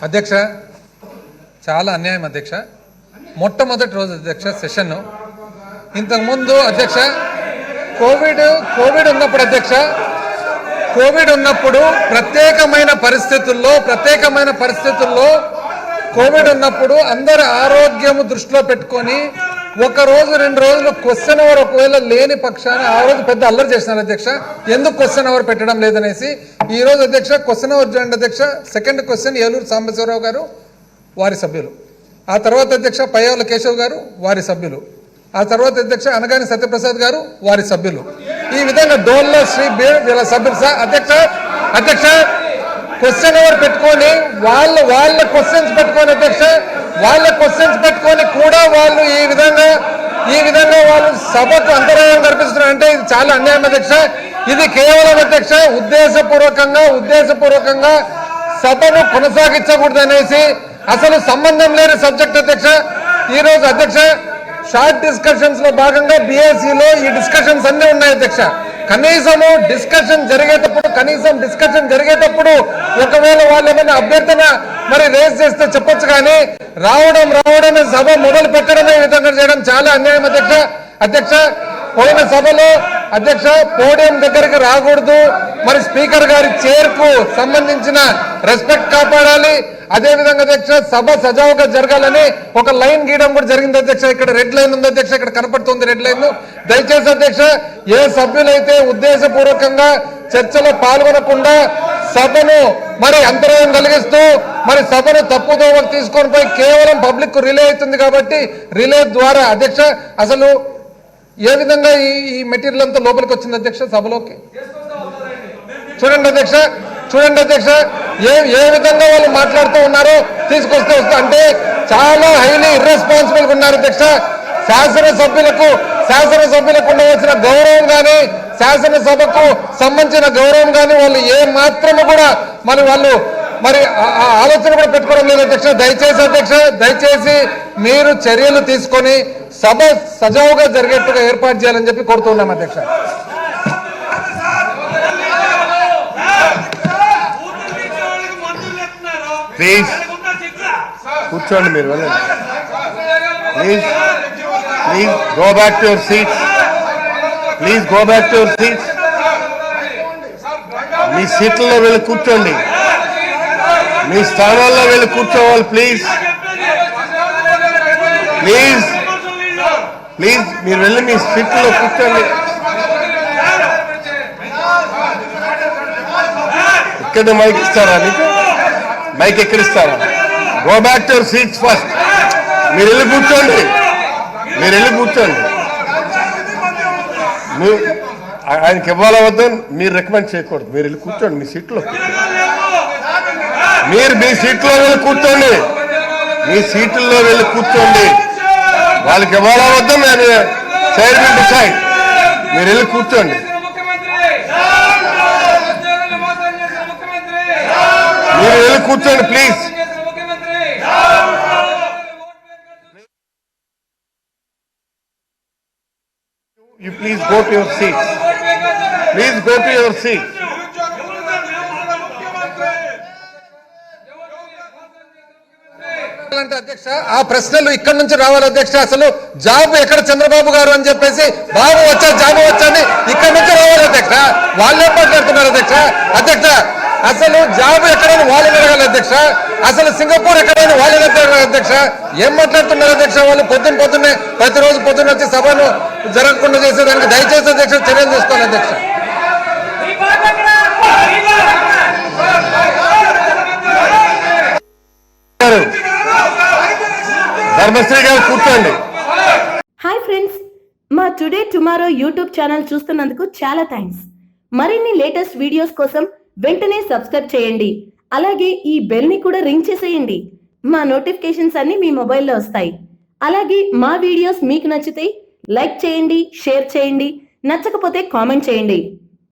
అధ్యక్ష, చాలా అన్యాయం అధ్యక్ష. మొట్టమొదటి రోజు అధ్యక్ష సెషన్, ఇంతకుముందు అధ్యక్ష కోవిడ్ ఉన్నప్పుడు అధ్యక్ష, కోవిడ్ ఉన్నప్పుడు ప్రత్యేకమైన పరిస్థితుల్లో కోవిడ్ ఉన్నప్పుడు అందరి ఆరోగ్యము దృష్టిలో పెట్టుకొని ఒక రోజు 2 రోజులు క్వశ్చన్ అవర్ ఒకవేళ లేని పక్షాన ఆ రోజు పెద్ద అల్లరి చేసినారు అధ్యక్ష. ఎందుకు క్వశ్చన్ అవర్ పెట్టడం లేదనేసి ఈ రోజు అధ్యక్ష క్వశ్చన్ అవర్ చేయండి అధ్యక్ష. సెకండ్ క్వశ్చన్ ఏలూరు సాంబశివరావు గారు వారి సభ్యులు, ఆ తర్వాత అధ్యక్ష పయ్యావుల కేశవ్ గారు వారి సభ్యులు, ఆ తర్వాత అధ్యక్ష అనగాని సత్యప్రసాద్ గారు వారి సభ్యులు, ఈ విధంగా డోల్లో శ్రీ వీళ్ళ సభ్యులు అధ్యక్ష క్వశ్చన్ అవర్ పెట్టుకొని వాళ్ళ క్వశ్చన్స్ పెట్టుకొని అధ్యక్ష, వాళ్ళ క్వశ్చన్స్ పెట్టుకొని కూడా వాళ్ళు ఈ విధంగా వాళ్ళు సభకు అంతరాయం కల్పిస్తున్నారు అంటే ఇది చాలా అన్యాయం అధ్యక్ష. ఇది కేవలం అధ్యక్ష ఉద్దేశపూర్వకంగా సభను కొనసాగించకూడదు అనేసి అసలు సంబంధం లేని సబ్జెక్ట్ అధ్యక్ష. ఈ రోజు అధ్యక్ష షార్ట్ డిస్కషన్స్ లో భాగంగా బీఎస్సీలో ఈ డిస్కషన్స్ అన్ని ఉన్నాయి అధ్యక్ష. కనీసం డిస్కషన్ జరిగేటప్పుడు ఒకవేళ వాళ్ళు ఏమైనా అభ్యర్థన మరి రేస్ చేస్తే చెప్పొచ్చు, కానీ రావడమే సభ మొదలు పెట్టడమే ఈ విధంగా చేయడం చాలా అన్యాయం అధ్యక్ష. పోయిన సభలో అధ్యక్ష పోడియం దగ్గరికి రాకూడదు, మరి స్పీకర్ గారి చైర్ కు సంబంధించిన రెస్పెక్ట్ కాపాడాలి. అదేవిధంగా అధ్యక్ష సభ సజావుగా జరగాలని ఒక లైన్ గీయడం కూడా జరిగింది అధ్యక్ష. ఇక్కడ రెడ్ లైన్ ఉంది అధ్యక్ష, ఇక్కడ కనపడుతుంది రెడ్ లైన్. దయచేసి అధ్యక్ష ఏ సభ్యులైతే ఉద్దేశపూర్వకంగా చర్చలో పాల్గొనకుండా సభను మరి అంతరాయం కలిగిస్తూ మరి సభను తప్పుదోవకు తీసుకొని పోయి కేవలం పబ్లిక్ రిలే అవుతుంది కాబట్టి రిలే ద్వారా అధ్యక్ష అసలు ఏ విధంగా ఈ మెటీరియల్ అంతా లోపలికి వచ్చింది అధ్యక్ష సభలోకి చూడండి అధ్యక్ష ఏ విధంగా వాళ్ళు మాట్లాడుతూ ఉన్నారో తీసుకొస్తే అంటే చాలా హైలీ ఇర్రెస్పాన్సిబుల్ గా ఉన్నారు అధ్యక్ష. శాసనసభ్యులకు ఉండవలసిన గౌరవం కానీ శాసనసభకు సంబంధించిన గౌరవం కానీ వాళ్ళు ఏ మాత్రము కూడా వాళ్ళు ఆలోచన కూడా పెట్టుకోవడం లేదు అధ్యక్ష. దయచేసి మీరు చర్యలు తీసుకొని సభ సజావుగా జరిగేట్టుగా ఏర్పాటు చేయాలని చెప్పి కోరుతున్నాం అధ్యక్ష. ప్లీజ్ కూర్చోండి, మీరు వెళ్ళండి. Please go back to your seats. మీ సీట్లలో వెళ్ళి కూర్చోండి, మీ స్థానాల్లో వెళ్ళి కూర్చోవాలి. ప్లీజ్ మీరు వెళ్ళి మీ సీట్లలో కూర్చోండి. ఇక్కడ మైక్ ఇస్తారా? మీకు మైక్ ఎక్కడిస్తారా? Go back to your seats first. మీరు వెళ్ళి కూర్చోండి. ఆయనకి ఇవ్వాలా వద్దని మీరు రికమెండ్ చేయకూడదు. మీరు వెళ్ళి కూర్చోండి మీ సీట్లో. మీరు మీ సీట్లో వెళ్ళి కూర్చోండి. వాళ్ళకి ఇవ్వాలా వద్దా నేను చైర్మన్ డిసైడ్. మీరు వెళ్ళి కూర్చోండి. Please. You please go to your seats. అధ్యక్ష ఆ ప్రశ్నలు ఇక్కడ నుంచి రావాలి అధ్యక్ష. అసలు జాబ్ ఎక్కడ చంద్రబాబు గారు అని చెప్పేసి జాబు వచ్చని ఇక్కడ నుంచి రావాలి అధ్యక్ష. వాళ్ళే మాట్లాడుతున్నారు అధ్యక్ష. అసలు జాబ్ ఎక్కడైనా వాళ్ళని అడగాలి అధ్యక్ష. అసలు సింగపూర్ ఎక్కడైనా వాళ్ళని అడగాలి అధ్యక్ష. ఏం మాట్లాడుతున్నారు అధ్యక్ష? వాళ్ళు పొద్దున్నే ప్రతిరోజు పొద్దున్న వచ్చి సభను జరగకుండా చేసేదానికి దయచేసి అధ్యక్ష చర్యలు తీసుకోవాలి అధ్యక్ష. ధర్మశ్రీ గారు కూర్చోండి. హాయ్ ఫ్రెండ్స్, మా టుడే టుమారో యూట్యూబ్ ఛానల్ చూస్తున్నందుకు చాలా థ్యాంక్స్. మరిన్ని లేటెస్ట్ వీడియోస్ కోసం వెంటనే సబ్స్క్రైబ్ చేయండి. అలాగే ఈ బెల్ ని కూడా రింగ్ చేసేయండి. మా నోటిఫికేషన్స్ అన్ని మీ మొబైల్లో వస్తాయి. అలాగే మా వీడియోస్ మీకు నచ్చితే లైక్ చేయండి, షేర్ చేయండి, నచ్చకపోతే కామెంట్ చేయండి.